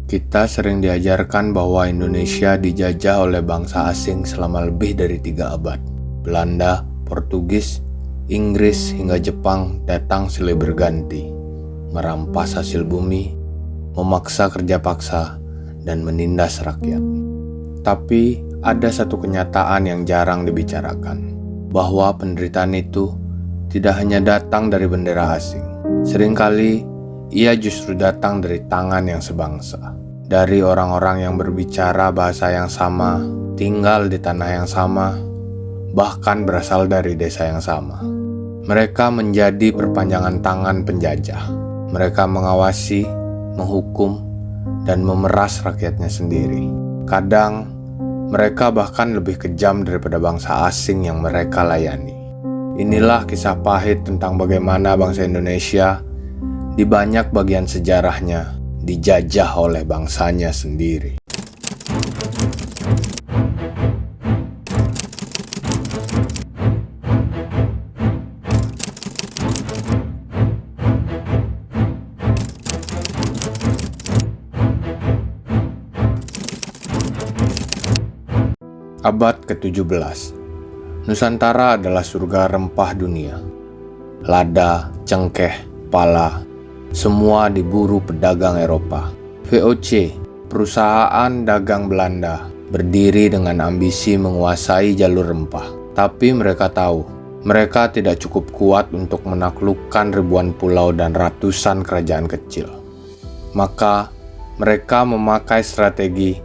Kita sering diajarkan bahwa Indonesia dijajah oleh bangsa asing selama lebih dari 3 abad. Belanda, Portugis, Inggris hingga Jepang datang silih berganti, merampas hasil bumi, memaksa kerja paksa, dan menindas rakyat. Tapi ada satu kenyataan yang jarang dibicarakan, bahwa penderitaan itu tidak hanya datang dari bendera asing. Seringkali ia justru datang dari tangan yang sebangsa, dari orang-orang yang berbicara bahasa yang sama, tinggal di tanah yang sama, bahkan berasal dari desa yang sama. Mereka menjadi perpanjangan tangan penjajah. Mereka mengawasi, menghukum, dan memeras rakyatnya sendiri. Kadang, mereka bahkan lebih kejam daripada bangsa asing yang mereka layani. Inilah kisah pahit tentang bagaimana bangsa Indonesia di banyak bagian sejarahnya dijajah oleh bangsanya sendiri. Abad ke-17, Nusantara adalah surga rempah dunia. Lada, cengkeh, pala, semua diburu pedagang Eropa. VOC, perusahaan dagang Belanda, berdiri dengan ambisi menguasai jalur rempah. Tapi mereka tahu, mereka tidak cukup kuat untuk menaklukkan ribuan pulau dan ratusan kerajaan kecil. Maka, mereka memakai strategi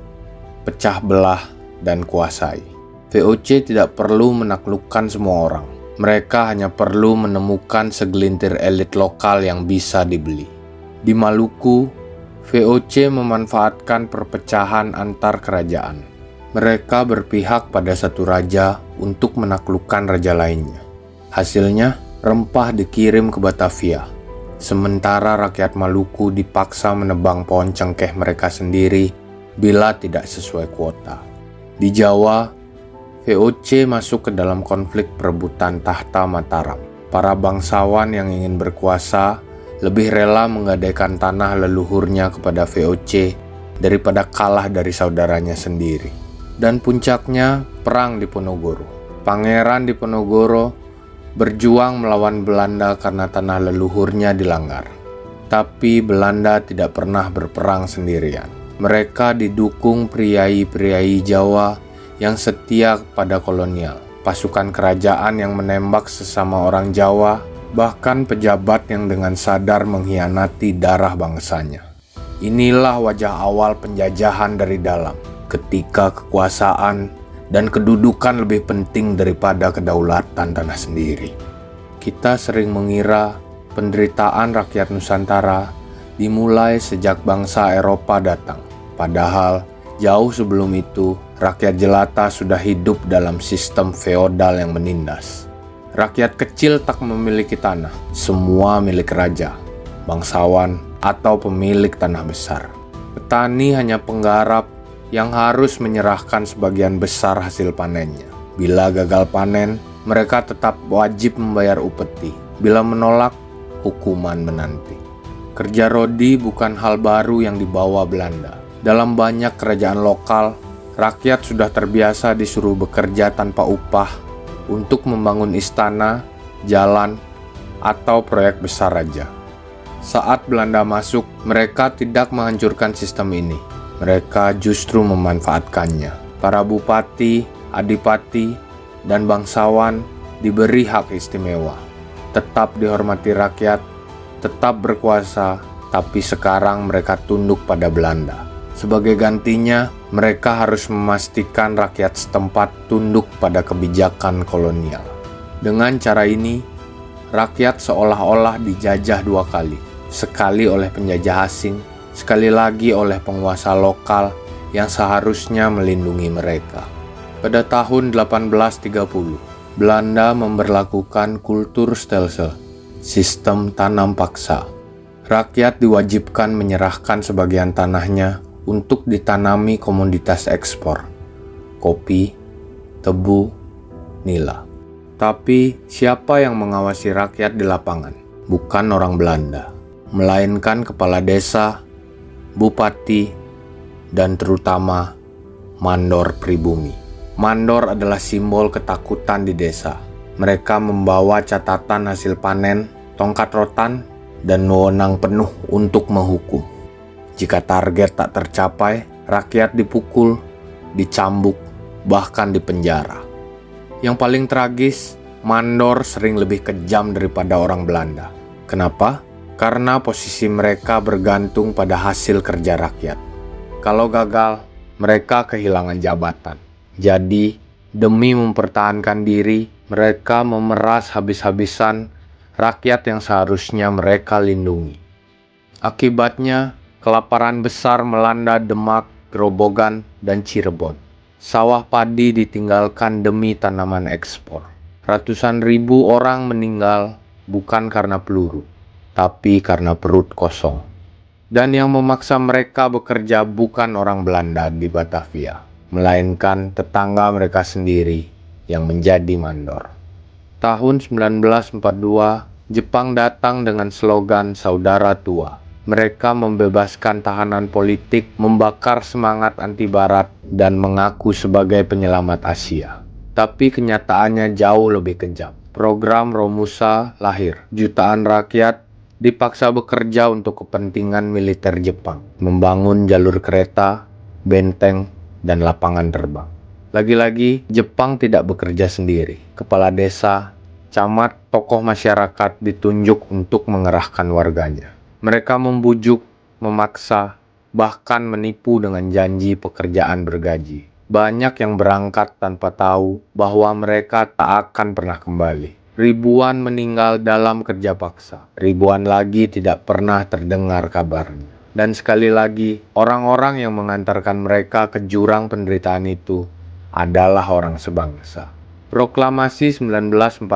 pecah belah dan kuasai. VOC tidak perlu menaklukkan semua orang. Mereka hanya perlu menemukan segelintir elit lokal yang bisa dibeli. Di Maluku, VOC memanfaatkan perpecahan antar kerajaan. Mereka berpihak pada satu raja untuk menaklukkan raja lainnya. Hasilnya, rempah dikirim ke Batavia, sementara rakyat Maluku dipaksa menebang pohon cengkeh mereka sendiri bila tidak sesuai kuota. Di Jawa, VOC masuk ke dalam konflik perebutan tahta Mataram. Para bangsawan yang ingin berkuasa lebih rela menggadaikan tanah leluhurnya kepada VOC daripada kalah dari saudaranya sendiri. Dan puncaknya, perang di Ponorogo. Pangeran Diponegoro berjuang melawan Belanda karena tanah leluhurnya dilanggar. Tapi Belanda tidak pernah berperang sendirian. Mereka didukung priai-priai Jawa yang setia pada kolonial, pasukan kerajaan yang menembak sesama orang Jawa, bahkan pejabat yang dengan sadar mengkhianati darah bangsanya. Inilah wajah awal penjajahan dari dalam, ketika kekuasaan dan kedudukan lebih penting daripada kedaulatan tanah sendiri. Kita sering mengira penderitaan rakyat Nusantara dimulai sejak bangsa Eropa datang, padahal jauh sebelum itu, rakyat jelata sudah hidup dalam sistem feodal yang menindas. Rakyat kecil tak memiliki tanah, semua milik raja, bangsawan, atau pemilik tanah besar. Petani hanya penggarap yang harus menyerahkan sebagian besar hasil panennya. Bila gagal panen, mereka tetap wajib membayar upeti. Bila menolak, hukuman menanti. Kerja rodi bukan hal baru yang dibawa Belanda. Dalam banyak kerajaan lokal, rakyat sudah terbiasa disuruh bekerja tanpa upah untuk membangun istana, jalan, atau proyek besar raja. Saat Belanda masuk, mereka tidak menghancurkan sistem ini. Mereka justru memanfaatkannya. Para bupati, adipati, dan bangsawan diberi hak istimewa. Tetap dihormati rakyat, tetap berkuasa, tapi sekarang mereka tunduk pada Belanda. Sebagai gantinya, mereka harus memastikan rakyat setempat tunduk pada kebijakan kolonial. Dengan cara ini, rakyat seolah-olah dijajah 2 kali. Sekali oleh penjajah asing, sekali lagi oleh penguasa lokal yang seharusnya melindungi mereka. Pada tahun 1830, Belanda memberlakukan kultur stelsel, sistem tanam paksa. Rakyat diwajibkan menyerahkan sebagian tanahnya untuk ditanami komoditas ekspor, kopi, tebu, nila. Tapi siapa yang mengawasi rakyat di lapangan? Bukan orang Belanda, melainkan kepala desa, bupati, dan terutama mandor pribumi. Mandor adalah simbol ketakutan di desa. Mereka membawa catatan hasil panen, tongkat rotan, dan wewenang penuh untuk menghukum. Jika target tak tercapai, rakyat dipukul, dicambuk, bahkan dipenjara. Yang paling tragis, mandor sering lebih kejam daripada orang Belanda. Kenapa? Karena posisi mereka bergantung pada hasil kerja rakyat. Kalau gagal, mereka kehilangan jabatan. Jadi, demi mempertahankan diri, mereka memeras habis-habisan rakyat yang seharusnya mereka lindungi. Akibatnya, kelaparan besar melanda Demak, Grobogan, dan Cirebon. Sawah padi ditinggalkan demi tanaman ekspor. Ratusan ribu orang meninggal bukan karena peluru, tapi karena perut kosong. Dan yang memaksa mereka bekerja bukan orang Belanda di Batavia, melainkan tetangga mereka sendiri yang menjadi mandor. Tahun 1942, Jepang datang dengan slogan Saudara Tua. Mereka membebaskan tahanan politik, membakar semangat anti Barat, dan mengaku sebagai penyelamat Asia. Tapi kenyataannya jauh lebih kejam. Program Romusa lahir. Jutaan rakyat dipaksa bekerja untuk kepentingan militer Jepang, membangun jalur kereta, benteng, dan lapangan terbang. Lagi-lagi, Jepang tidak bekerja sendiri. Kepala desa, camat, tokoh masyarakat ditunjuk untuk mengerahkan warganya. Mereka membujuk, memaksa, bahkan menipu dengan janji pekerjaan bergaji. Banyak yang berangkat tanpa tahu bahwa mereka tak akan pernah kembali. Ribuan meninggal dalam kerja paksa. Ribuan lagi tidak pernah terdengar kabarnya. Dan sekali lagi, orang-orang yang mengantarkan mereka ke jurang penderitaan itu adalah orang sebangsa. Proklamasi 1945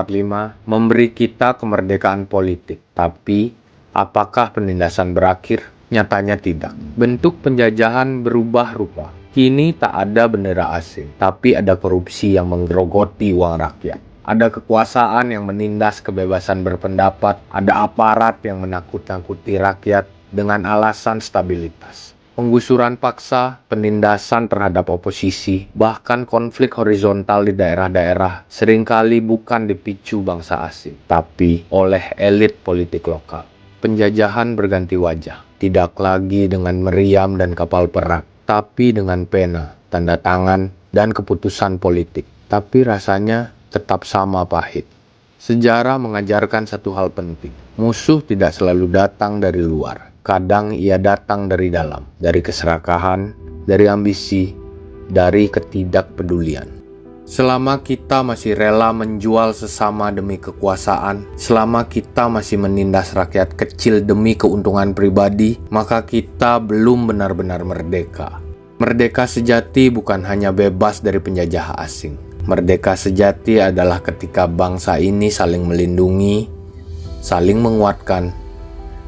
memberi kita kemerdekaan politik, tapi apakah penindasan berakhir? Nyatanya tidak. Bentuk penjajahan berubah rupa. Kini tak ada bendera asing, tapi ada korupsi yang menggerogoti uang rakyat. Ada kekuasaan yang menindas kebebasan berpendapat. Ada aparat yang menakut-nakuti rakyat dengan alasan stabilitas. Penggusuran paksa, penindasan terhadap oposisi, bahkan konflik horizontal di daerah-daerah seringkali bukan dipicu bangsa asing, tapi oleh elit politik lokal. Penjajahan berganti wajah, tidak lagi dengan meriam dan kapal perang, tapi dengan pena, tanda tangan, dan keputusan politik. Tapi rasanya tetap sama pahit. Sejarah mengajarkan satu hal penting. Musuh tidak selalu datang dari luar. Kadang ia datang dari dalam, dari keserakahan, dari ambisi, dari ketidakpedulian. Selama kita masih rela menjual sesama demi kekuasaan, selama kita masih menindas rakyat kecil demi keuntungan pribadi, maka kita belum benar-benar merdeka. Merdeka sejati bukan hanya bebas dari penjajah asing. Merdeka sejati adalah ketika bangsa ini saling melindungi, saling menguatkan,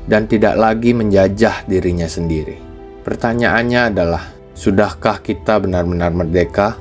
dan tidak lagi menjajah dirinya sendiri. Pertanyaannya adalah, sudahkah kita benar-benar merdeka?